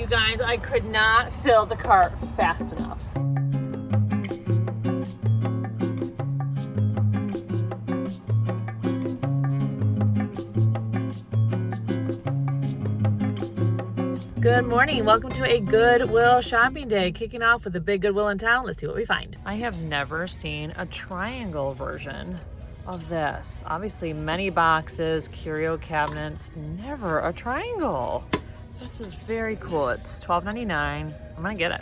guys, I could not fill the cart fast enough. Good morning. Welcome to a Goodwill shopping day, kicking off with the big Goodwill in town. Let's see what we find. I have never seen a triangle version of this. Obviously, many boxes, curio cabinets, never a triangle. This is very cool. It's $12.99. I'm gonna get it.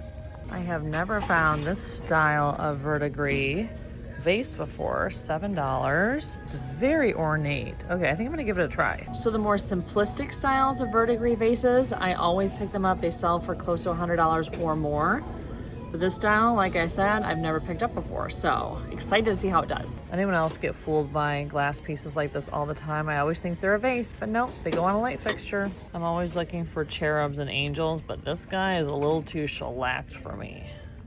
I have never found this style of verdigris vase before. $7. It's very ornate. Okay, I think I'm gonna give it a try. So the more simplistic styles of verdigris vases, I always pick them up. They sell for close to $100 or more. But this style, like I said, I've never picked up before, so excited to see how it does. Anyone else get fooled by glass pieces like this all the time? I always think they're a vase, but nope, they go on a light fixture. I'm always looking for cherubs and angels, but this guy is a little too shellacked for me.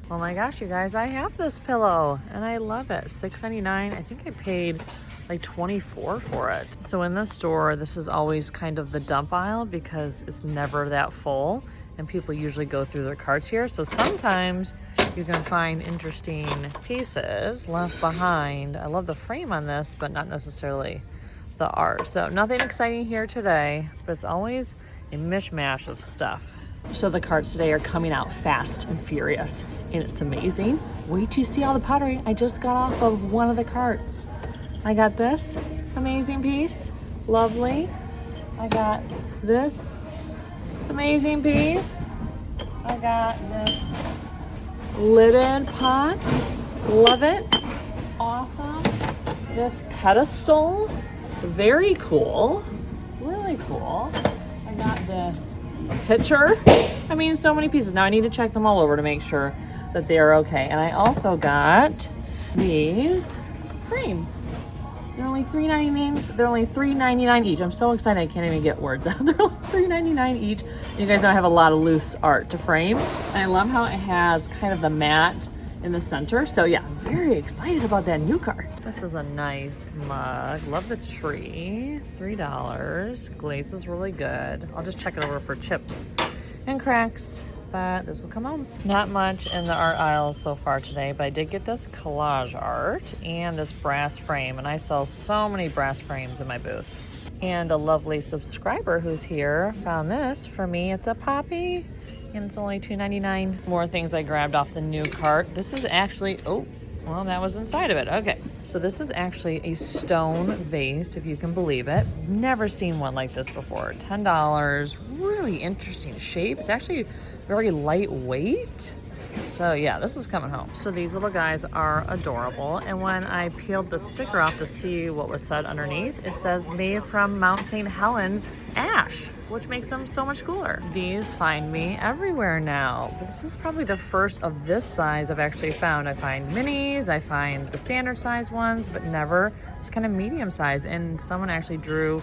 Oh my gosh, you guys, I have this pillow and I love it. $6.99. I think I paid like $24 for it. So in the store, this is always kind of the dump aisle because it's never that full and people usually go through their carts here. So sometimes you can find interesting pieces left behind. I love the frame on this, but not necessarily the art. So nothing exciting here today, but it's always a mishmash of stuff. So the carts today are coming out fast and furious, and it's amazing. Wait till you see all the pottery I just got off of one of the carts. I got this amazing piece, lovely. I got this amazing piece. I got this lidded pot, love it, awesome. This pedestal, very cool, really cool. I got this pitcher. I mean, so many pieces. Now I need to check them all over to make sure that they are okay. And I also got these frames. They're only $3.99. They're only $3.99 each. I'm so excited I can't even get words out. They're only $3.99 each. You guys know I have a lot of loose art to frame. And I love how it has kind of the mat in the center. So yeah, very excited about that new cart. This is a nice mug. Love the tree. $3. Glaze is really good. I'll just check it over for chips and cracks, but this will come home. Not much in the art aisle so far today, but I did get this collage art and this brass frame, and I sell so many brass frames in my booth. And a lovely subscriber who's here found this for me. It's a poppy, and it's only $2.99. More things I grabbed off the new cart. This is actually, oh, well, that was inside of it. Okay, so this is actually a stone vase, if you can believe it. Never seen one like this before. $10, really interesting shape. It's actually very lightweight. So yeah, this is coming home. So these little guys are adorable. And when I peeled the sticker off to see what was said underneath, it says made from Mount St. Helens ash, which makes them so much cooler. These find me everywhere now. This is probably the first of this size I've actually found. I find minis, I find the standard size ones, but never this kind of medium size. And someone actually drew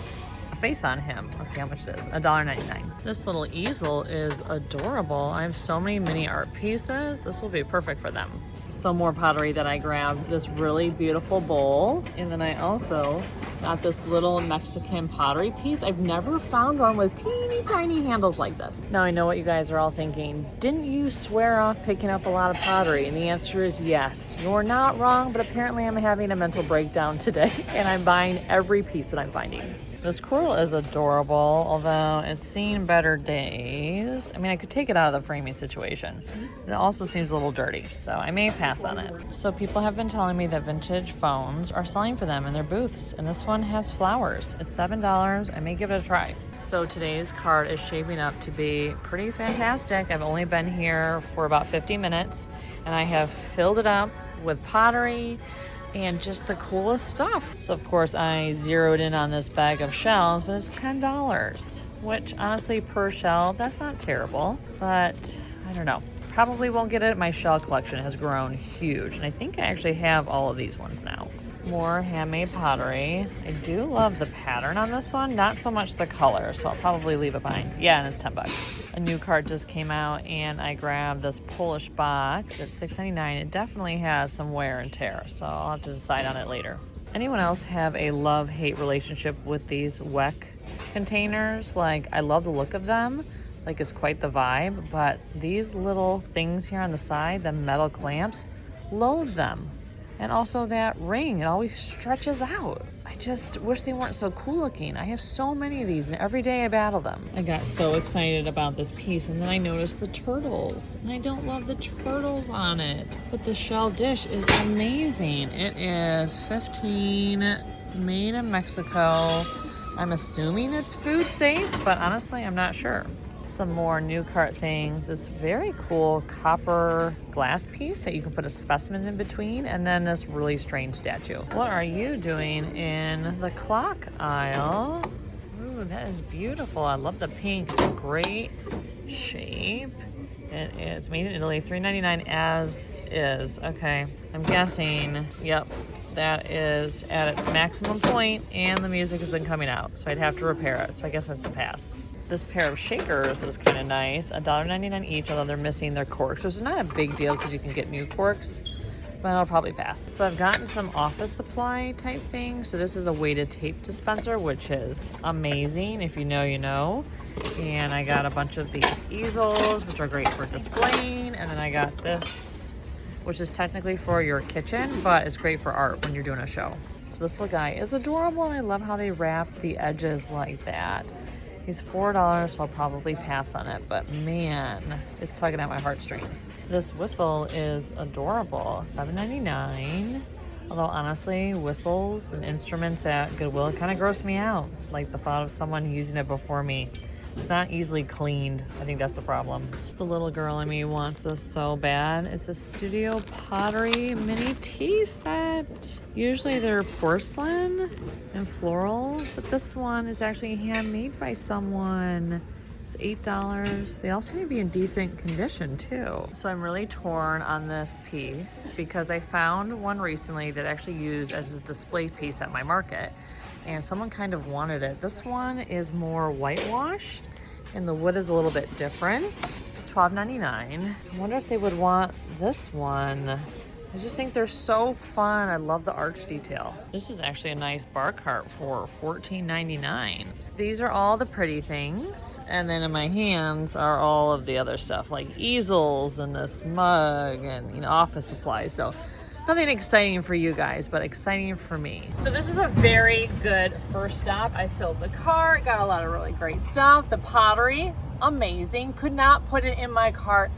a face on him. Let's see how much it is. $1.99. This little easel is adorable. I have so many mini art pieces. This will be perfect for them. Some more pottery that I grabbed. This really beautiful bowl. And then I also got this little Mexican pottery piece. I've never found one with teeny tiny handles like this. Now I know what you guys are all thinking. Didn't you swear off picking up a lot of pottery? And the answer is yes. You're not wrong, but apparently I'm having a mental breakdown today and I'm buying every piece that I'm finding. This coral is adorable, although it's seen better days. I mean, I could take it out of the framing situation. It also seems a little dirty, so I may pass on it. So people have been telling me that vintage phones are selling for them in their booths, and this one has flowers. It's $7. I may give it a try. So today's cart is shaping up to be pretty fantastic. I've only been here for about 50 minutes, and I have filled it up with pottery and just the coolest stuff. So of course I zeroed in on this bag of shells, but it's $10, which honestly per shell, that's not terrible, but I don't know. Probably won't get it. My shell collection has grown huge, and I think I actually have all of these ones now. More handmade pottery. I do love the pattern on this one, not so much the color, so I'll probably leave it behind. Yeah, and it's $10. A new cart just came out, and I grabbed this Polish box at $6.99. It definitely has some wear and tear, so I'll have to decide on it later. Anyone else have a love-hate relationship with these WEC containers? Like, I love the look of them, like it's quite the vibe, but these little things here on the side, the metal clamps, load them. And also that ring, it always stretches out. I just wish they weren't so cool looking. I have so many of these and every day I battle them. I got so excited about this piece and then I noticed the turtles. And I don't love the turtles on it. But the shell dish is amazing. It is $15, made in Mexico. I'm assuming it's food safe, but honestly, I'm not sure. Some more new cart things. This very cool copper glass piece that you can put a specimen in between, and then this really strange statue. What are you doing in the clock aisle? Ooh, that is beautiful. I love the pink. It's a great shape. It is made in Italy, $3.99 as is. Okay, I'm guessing, yep, that is at its maximum point and the music has been coming out, so I'd have to repair it. So I guess that's a pass. This pair of shakers is kind of nice, $1.99 each, although they're missing their corks, which is not a big deal because you can get new corks, but I'll probably pass. So I've gotten some office supply type things. So this is a weighted tape dispenser, which is amazing. If you know, you know. And I got a bunch of these easels, which are great for displaying. And then I got this, which is technically for your kitchen, but it's great for art when you're doing a show. So this little guy is adorable, and I love how they wrap the edges like that. He's $4, so I'll probably pass on it, but man, it's tugging at my heartstrings. This whistle is adorable, $7.99. Although honestly, whistles and instruments at Goodwill kind of gross me out. Like the thought of someone using it before me. It's not easily cleaned. I think that's the problem. The little girl in me wants this so bad. It's a Studio Pottery mini tea set. Usually they're porcelain and floral, but this one is actually handmade by someone. It's $8. They all seem to be in decent condition too. So I'm really torn on this piece because I found one recently that I actually used as a display piece at my market. And someone kind of wanted it. This one is more whitewashed and the wood is a little bit different. It's $12.99. I wonder if they would want this one. I just think they're so fun. I love the arch detail. This is actually a nice bar cart for $14.99. So these are all the pretty things. And then in my hands are all of the other stuff like easels and this mug and office supplies. So nothing exciting for you guys, but exciting for me. So this was a very good first stop. I filled the cart, got a lot of really great stuff. The pottery, amazing. Could not put it in my cart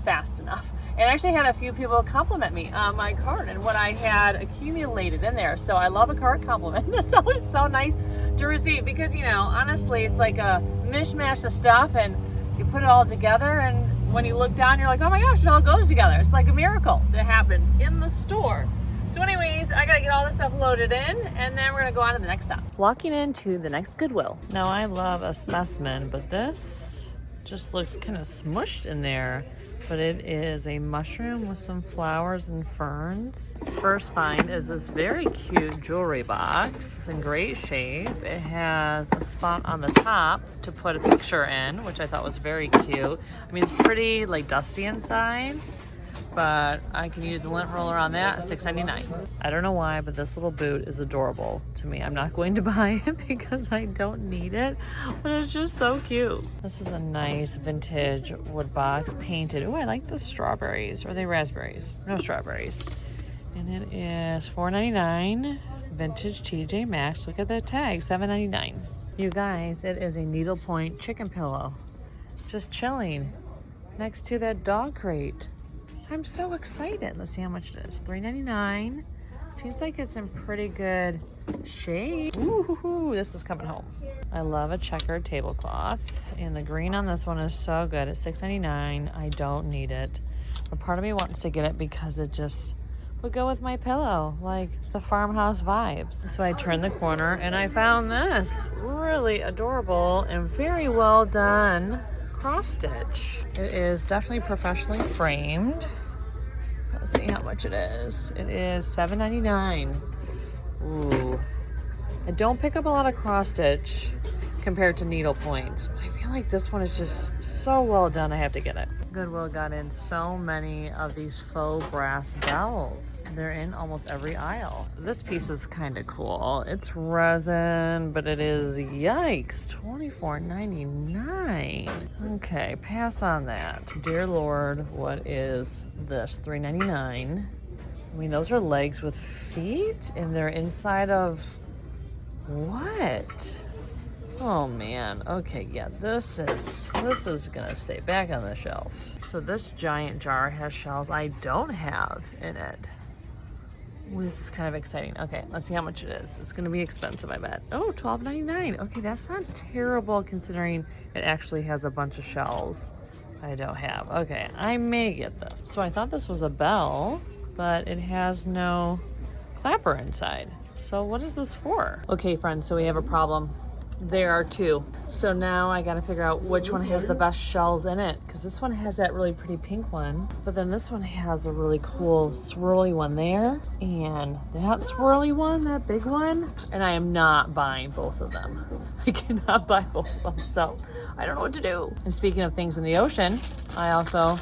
fast enough. And I actually had a few people compliment me on my cart and what I had accumulated in there. So I love a cart compliment. It's always so nice to receive because, honestly, it's like a mishmash of stuff and you put it all together and when you look down, you're like, oh my gosh, it all goes together. It's like a miracle that happens in the store. So anyways, I gotta get all this stuff loaded in and then we're gonna go on to the next stop. Walking into the next Goodwill. Now I love a specimen, but this just looks kind of smushed in there. But it is a mushroom with some flowers and ferns. First find is this very cute jewelry box. It's in great shape. It has a spot on the top to put a picture in, which I thought was very cute. I mean, it's pretty like dusty inside, but I can use a lint roller on that, $6.99. I don't know why, but this little boot is adorable to me. I'm not going to buy it because I don't need it, but it's just so cute. This is a nice vintage wood box, painted. Oh, I like the strawberries. Or are they raspberries? No, strawberries. And it is $4.99, vintage TJ Maxx. Look at that tag, $7.99. You guys, it is a needlepoint chicken pillow, just chilling next to that dog crate. I'm so excited. Let's see how much it is. $3.99. Seems like it's in pretty good shape. Ooh, this is coming home. I love a checkered tablecloth. And the green on this one is so good. It's $6.99. I don't need it. But part of me wants to get it because it just would go with my pillow, like the farmhouse vibes. So I turned the corner and I found this really adorable and very well done cross stitch. It is definitely professionally framed. Let's see how much it is. It is $7.99. Ooh. I don't pick up a lot of cross stitch compared to needle points, but I feel feel like this one is just so well done. I have to get it. Goodwill got in so many of these faux brass bells. They're in almost every aisle. This piece is kind of cool. It's resin, but it is, yikes, $24.99. Okay, pass on that. Dear Lord, what is this? $3.99. I mean, those are legs with feet, and they're inside of what? Oh man, okay, yeah, this is gonna stay back on the shelf. So this giant jar has shells I don't have in it. This is kind of exciting. Okay, let's see how much it is. It's gonna be expensive, I bet. Oh, $12.99. Okay, that's not terrible considering it actually has a bunch of shells I don't have. Okay, I may get this. So I thought this was a bell, but it has no clapper inside. So what is this for? Okay, friends, so we have a problem. There are two. So now I gotta figure out which one has the best shells in it, because this one has that really pretty pink one, but then this one has a really cool swirly one there, and that swirly one, that big one, and I am not buying both of them. I cannot buy both of them, so I don't know what to do. And speaking of things in the ocean, I also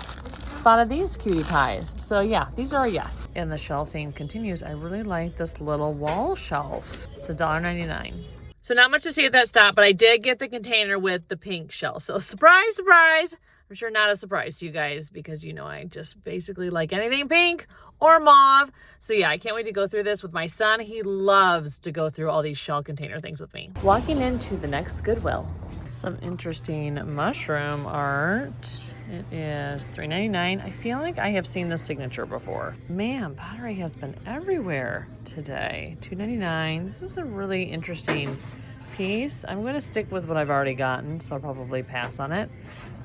spotted these cutie pies. So yeah, these are a yes. And the shelving continues. I really like this little wall shelf. It's $1.99. So not much to see at that stop, but I did get the container with the pink shell. So surprise, surprise. I'm sure not a surprise to you guys because, you know, I just basically like anything pink or mauve. So yeah, I can't wait to go through this with my son. He loves to go through all these shell container things with me. Walking into the next Goodwill. Some interesting mushroom art. It is $3.99. I feel like I have seen this signature before. Man, pottery has been everywhere today. $2.99. This is a really interesting piece. I'm going to stick with what I've already gotten, so I'll probably pass on it.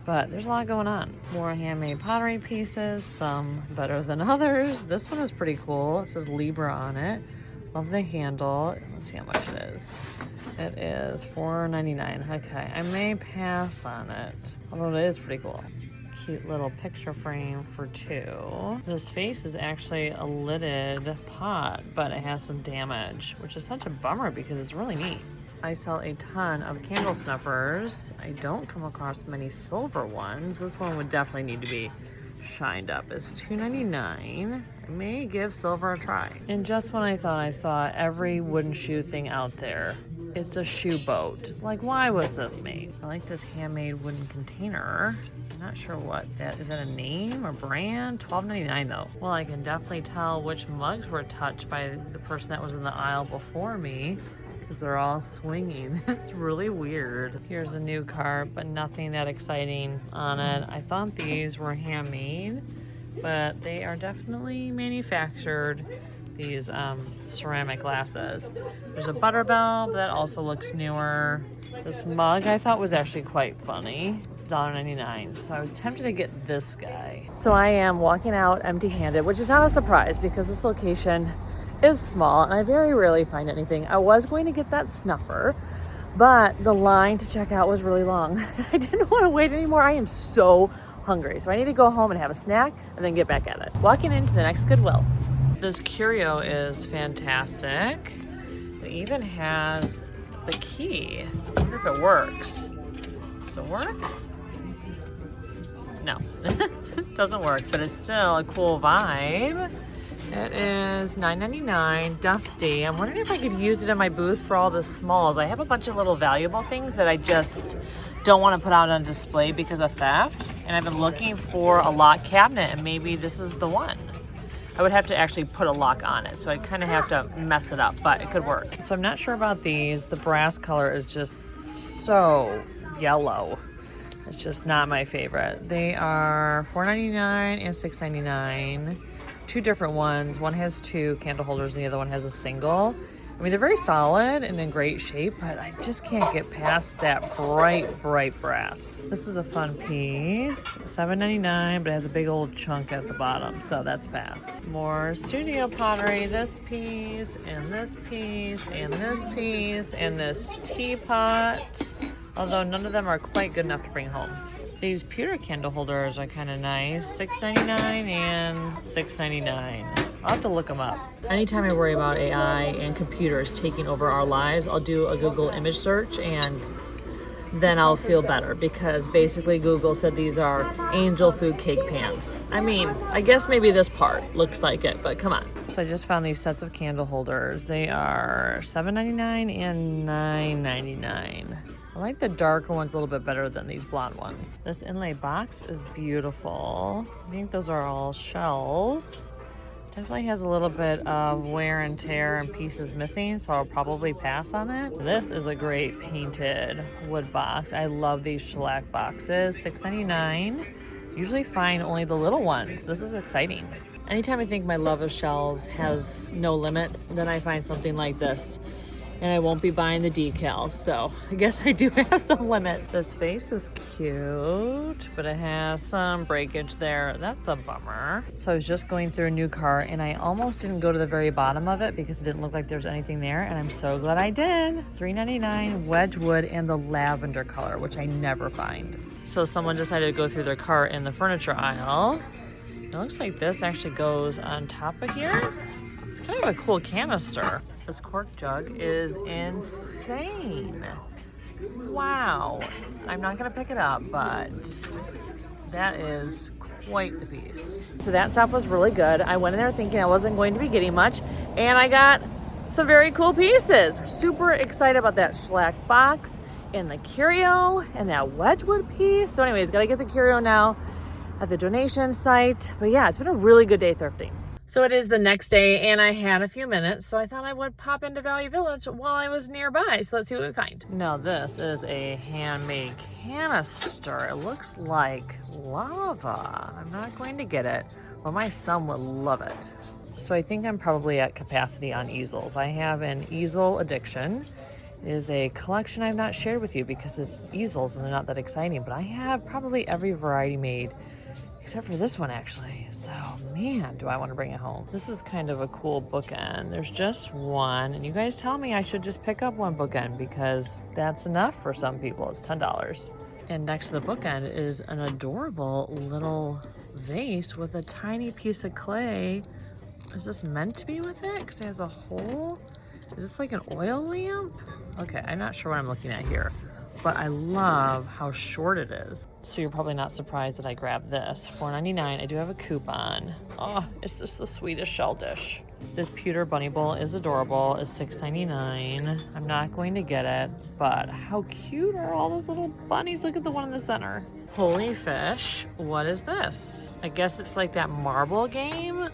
But there's a lot going on. More handmade pottery pieces, some better than others. This one is pretty cool. It says Libra on it. Love the handle. Let's see how much it is. It is $4.99. Okay, I may pass on it, although it is pretty cool. Cute little picture frame for $2. This face is actually a lidded pot, but it has some damage, which is such a bummer because it's really neat. I sell a ton of candle snuffers. I don't come across many silver ones. This one would definitely need to be shined up. It's $2.99. I may give silver a try. And just when I thought I saw every wooden shoe thing out there, it's a shoe boat. Like, why was this made? I like this handmade wooden container. I'm not sure what that is. That a name or brand? $12.99 though. Well, I can definitely tell which mugs were touched by the person that was in the aisle before me, because they're all swinging. It's really weird. Here's a new cart, but nothing that exciting on it. I thought these were handmade, but they are definitely manufactured. These ceramic glasses. There's a Butterbell, but that also looks newer. This mug I thought was actually quite funny. It's $1.99, so I was tempted to get this guy. So I am walking out empty-handed, which is not a surprise because this location is small and I very rarely find anything. I was going to get that snuffer, but the line to check out was really long. I didn't want to wait anymore. I am so hungry, so I need to go home and have a snack and then get back at it. Walking into the next Goodwill. This curio is fantastic. It even has the key. I wonder if it works. Does it work? No, it doesn't work, but it's still a cool vibe. It is $9.99, dusty. I'm wondering if I could use it in my booth for all the smalls. I have a bunch of little valuable things that I just don't want to put out on display because of theft. And I've been looking for a lock cabinet, and maybe this is the one. I would have to actually put a lock on it, so I kind of have to mess it up, but it could work. So I'm not sure about these. The brass color is just so yellow. It's just not my favorite. They are $4.99 and $6.99. Two different ones. One has two candle holders and the other one has a single. I mean, they're very solid and in great shape, but I just can't get past that bright brass. This is a fun piece. $7.99, but it has a big old chunk at the bottom, so that's pass. More studio pottery. This piece, and this piece, and this piece, and this teapot. Although none of them are quite good enough to bring home. These pewter candle holders are kind of nice. $6.99 and $6.99. I'll have to look them up. Anytime I worry about AI and computers taking over our lives, I'll do a Google image search, and then I'll feel better, because basically Google said these are angel food cake pans. I mean, I guess maybe this part looks like it, but come on. So I just found these sets of candle holders. They are $7.99 and $9.99. I like the darker ones a little bit better than these blonde ones. This inlay box is beautiful. I think those are all shells. Definitely has a little bit of wear and tear and pieces missing, so I'll probably pass on it. This is a great painted wood box. I love these shellac boxes. $6.99. Usually find only the little ones. This is exciting. Anytime I think my love of shells has no limits, then I find something like this. And I won't be buying the decals, so I guess I do have some limits. This vase is cute, but it has some breakage there. That's a bummer. So I was just going through a new cart, and I almost didn't go to the very bottom of it because it didn't look like there's anything there, and I'm so glad I did. $3.99, Wedgwood, and the lavender color, which I never find. So someone decided to go through their cart in the furniture aisle. It looks like this actually goes on top of here. It's kind of a cool canister. This cork jug is insane. Wow. I'm not gonna pick it up, but that is quite the piece. So that stuff was really good. I went in there thinking I wasn't going to be getting much, and I got some very cool pieces. Super excited about that shellac box and the curio and that Wedgwood piece. So anyways, gotta get the curio now at the donation site. But yeah, it's been a really good day thrifting. So it is the next day, and I had a few minutes, so I thought I would pop into Value Village while I was nearby. So let's see what we find. Now this is a handmade canister. It looks like lava. I'm not going to get it, but my son would love it. So I think I'm probably at capacity on easels. I have an easel addiction. It is a collection I've not shared with you because it's easels and they're not that exciting, but I have probably every variety made except for this one, actually. So, man, do I want to bring it home. This is kind of a cool bookend. There's just one, and you guys tell me I should just pick up one bookend because that's enough for some people. It's $10. And next to the bookend is an adorable little vase with a tiny piece of clay. Is this meant to be with it? Because it has a hole? Is this like an oil lamp? Okay, I'm not sure what I'm looking at here, but I love how short it is. So you're probably not surprised that I grabbed this. $4.99. I do have a coupon. Oh, it's just the sweetest shell dish. This pewter bunny bowl is adorable. It's $6.99. I'm not going to get it, but how cute are all those little bunnies? Look at the one in the center. Holy fish. What is this? I guess it's like that marble game.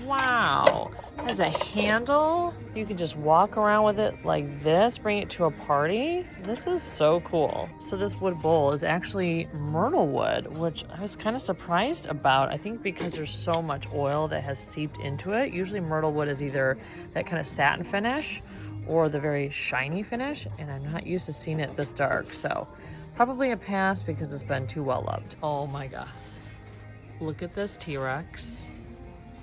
Wow. It has a handle. You can just walk around with it like this, bring it to a party. This is so cool. So this wood bowl is actually myrtle wood, which I was kind of surprised about. I think because there's so much oil that has seeped into it. Usually myrtle wood is either that kind of satin finish or the very shiny finish, and I'm not used to seeing it this dark. So probably a pass because it's been too well loved. Oh my God. Look at this T-Rex.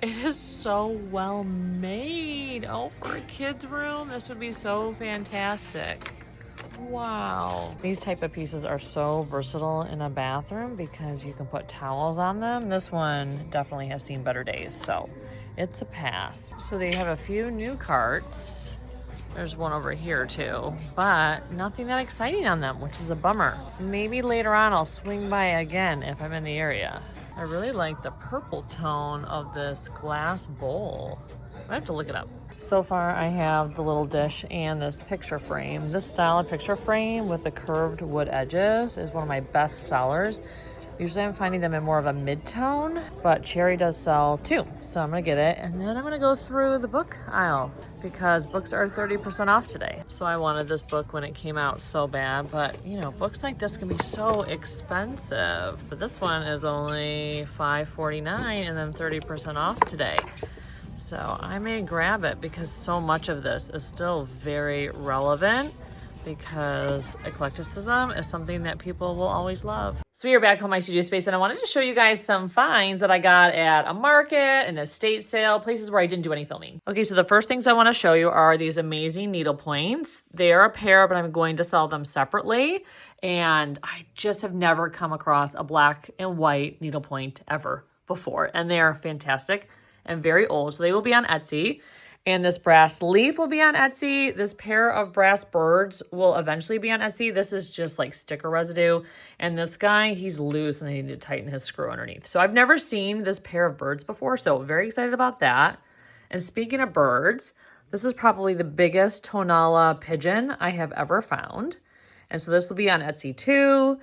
It is so well made. Oh, for a kid's room, this would be so fantastic. Wow. These type of pieces are so versatile in a bathroom because you can put towels on them. This one definitely has seen better days, so it's a pass. So they have a few new carts. There's one over here too, but nothing that exciting on them, which is a bummer. So maybe later on I'll swing by again if I'm in the area. I really like the purple tone of this glass bowl. I have to look it up. So far I have the little dish and this picture frame. This style of picture frame with the curved wood edges is one of my best sellers. Usually I'm finding them in more of a mid-tone, but Cherry does sell too. So I'm gonna get it, and then I'm gonna go through the book aisle because books are 30% off today. So I wanted this book when it came out so bad, but you know, books like this can be so expensive. But this one is only $5.49 and then 30% off today. So I may grab it because so much of this is still very relevant, because eclecticism is something that people will always love. So we are back home in my studio space, and I wanted to show you guys some finds that I got at a market, an estate sale, places where I didn't do any filming. Okay, so the first things I want to show you are these amazing needle points. They are a pair, but I'm going to sell them separately. And I just have never come across a black and white needlepoint ever before. And they are fantastic and very old. So they will be on Etsy. And this brass leaf will be on Etsy. This pair of brass birds will eventually be on Etsy. This is just like sticker residue. And this guy, he's loose and I need to tighten his screw underneath. So I've never seen this pair of birds before, so very excited about that. And speaking of birds, this is probably the biggest Tonala pigeon I have ever found. And so this will be on Etsy too.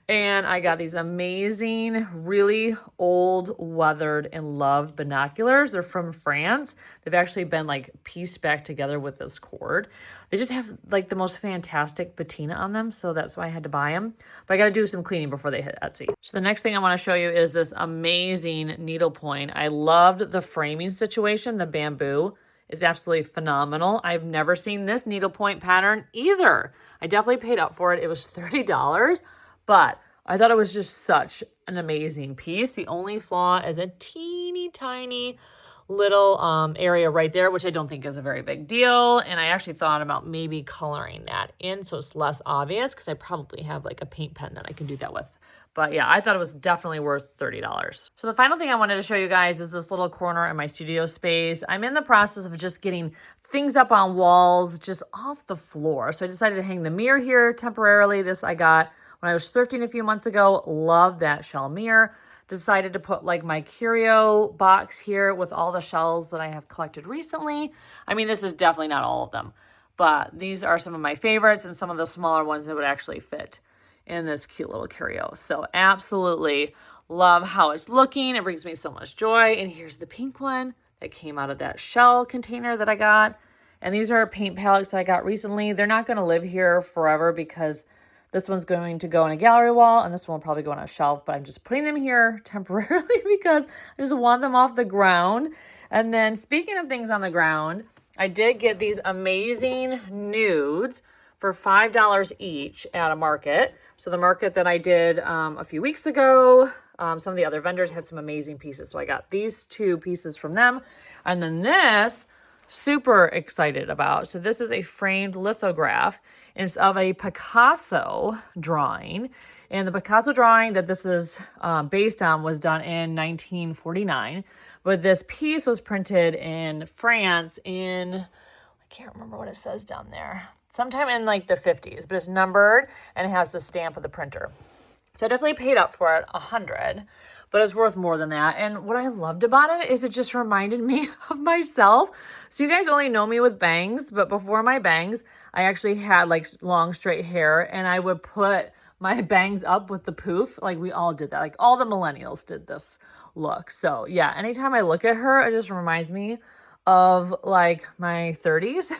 And I got these amazing, really old, weathered, and loved binoculars. They're from France. They've actually been like pieced back together with this cord. They just have like the most fantastic patina on them, so that's why I had to buy them. But I got to do some cleaning before they hit Etsy. So the next thing I want to show you is this amazing needlepoint. I loved the framing situation. The bamboo is absolutely phenomenal. I've never seen this needlepoint pattern either. I definitely paid up for it. It was $30. But I thought it was just such an amazing piece. The only flaw is a teeny tiny little area right there, which I don't think is a very big deal. And I actually thought about maybe coloring that in so it's less obvious, because I probably have like a paint pen that I can do that with. But yeah, I thought it was definitely worth $30. So the final thing I wanted to show you guys is this little corner in my studio space. I'm in the process of just getting things up on walls, just off the floor. So I decided to hang the mirror here temporarily. This I got when I was thrifting a few months ago. Love that shell mirror. Decided to put like my curio box here with all the shells that I have collected recently. I mean, this is definitely not all of them, but these are some of my favorites and some of the smaller ones that would actually fit in this cute little curio. So absolutely love how it's looking. It brings me so much joy. And here's the pink one that came out of that shell container that I got. And these are paint palettes I got recently. They're not going to live here forever because this one's going to go on a gallery wall and this one will probably go on a shelf, but I'm just putting them here temporarily because I just want them off the ground. And then speaking of things on the ground, I did get these amazing nudes for $5 each at a market. So the market that I did a few weeks ago, some of the other vendors had some amazing pieces. So I got these two pieces from them. And then this, super excited about. So this is a framed lithograph, and it's of a Picasso drawing. And the Picasso drawing that this is based on was done in 1949. But this piece was printed in France in, I can't remember what it says down there, sometime in like the 50s, but it's numbered and it has the stamp of the printer. So I definitely paid up for it, $100, but it's worth more than that. And what I loved about it is it just reminded me of myself. So you guys only know me with bangs, but before my bangs, I actually had like long straight hair and I would put my bangs up with the poof. Like we all did that. Like all the millennials did this look. So yeah, anytime I look at her, it just reminds me of like my 30s.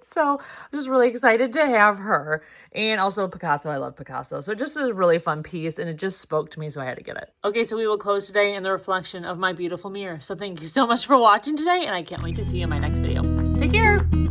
So I'm just really excited to have her. And also Picasso, I love Picasso. So it just is a really fun piece and it just spoke to me, so I had to get it. Okay, so we will close today in the reflection of my beautiful mirror. So thank you so much for watching today and I can't wait to see you in my next video. Take care.